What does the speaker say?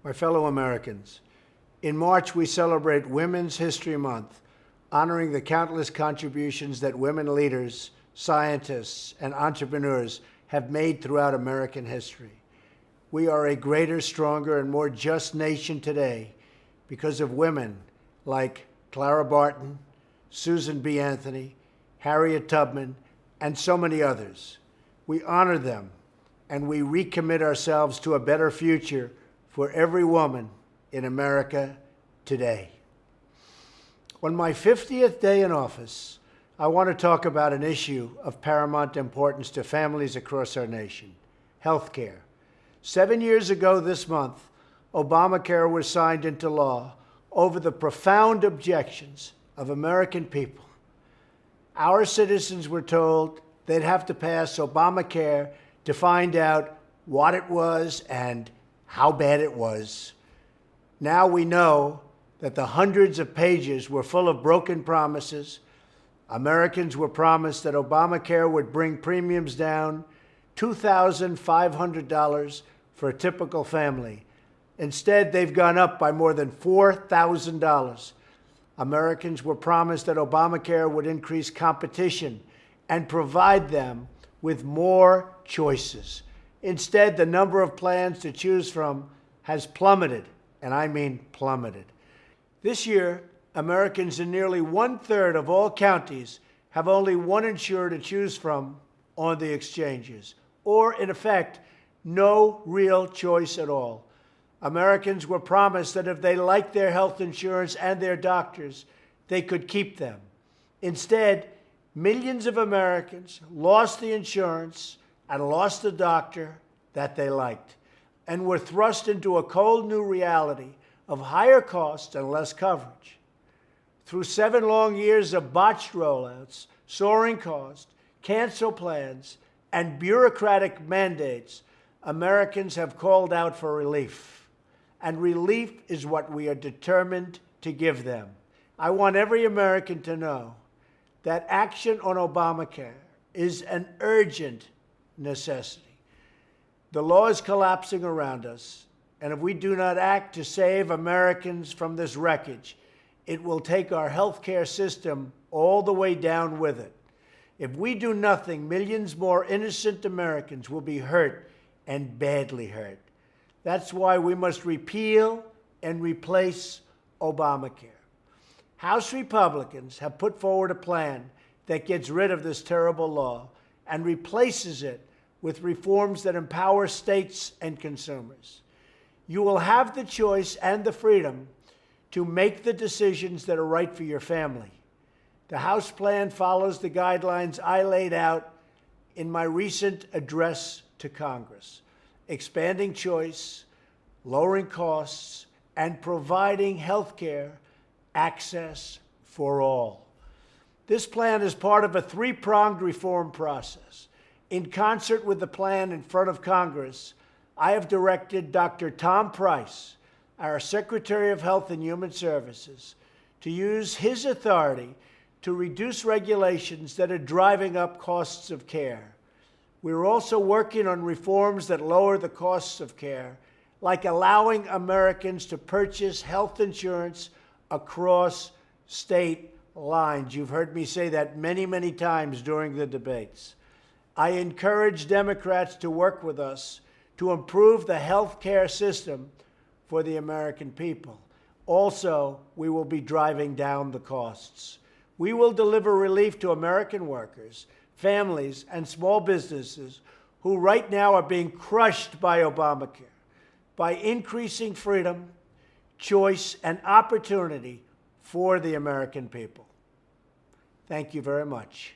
My fellow Americans, in March we celebrate Women's History Month, honoring the countless contributions that women leaders, scientists, and entrepreneurs have made throughout American history. We are a greater, stronger, and more just nation today because of women like Clara Barton, Susan B. Anthony, Harriet Tubman, and so many others. We honor them, and we recommit ourselves to a better future for every woman in America today. On my 50th day in office, I want to talk about an issue of paramount importance to families across our nation: health care. 7 years ago this month, Obamacare was signed into law over the profound objections of American people. Our citizens were told they'd have to pass Obamacare to find out what it was and how bad it was. Now we know that the hundreds of pages were full of broken promises. Americans were promised that Obamacare would bring premiums down $2,500 for a typical family. Instead, they've gone up by more than $4,000. Americans were promised that Obamacare would increase competition and provide them with more choices. Instead, the number of plans to choose from has plummeted, and I mean plummeted. This year, Americans in nearly 1/3 of all counties have only one insurer to choose from on the exchanges, or in effect, no real choice at all. Americans were promised that if they liked their health insurance and their doctors, they could keep them. Instead, millions of Americans lost the insurance and lost the doctor that they liked, and were thrust into a cold new reality of higher costs and less coverage. Through 7 long years of botched rollouts, soaring costs, cancel plans, and bureaucratic mandates, Americans have called out for relief. And relief is what we are determined to give them. I want every American to know that action on Obamacare is an urgent necessity. The law is collapsing around us, and if we do not act to save Americans from this wreckage, it will take our health care system all the way down with it. If we do nothing, millions more innocent Americans will be hurt and badly hurt. That's why we must repeal and replace Obamacare. House Republicans have put forward a plan that gets rid of this terrible law and replaces it with reforms that empower states and consumers. You will have the choice and the freedom to make the decisions that are right for your family. The House plan follows the guidelines I laid out in my recent address to Congress: expanding choice, lowering costs, and providing health care access for all. This plan is part of a 3-pronged reform process. In concert with the plan in front of Congress, I have directed Dr. Tom Price, our Secretary of Health and Human Services, to use his authority to reduce regulations that are driving up costs of care. We're also working on reforms that lower the costs of care, like allowing Americans to purchase health insurance across state lines. You've heard me say that many, many times during the debates. I encourage Democrats to work with us to improve the health care system for the American people. Also, we will be driving down the costs. We will deliver relief to American workers, families, and small businesses who right now are being crushed by Obamacare by increasing freedom, choice, and opportunity for the American people. Thank you very much.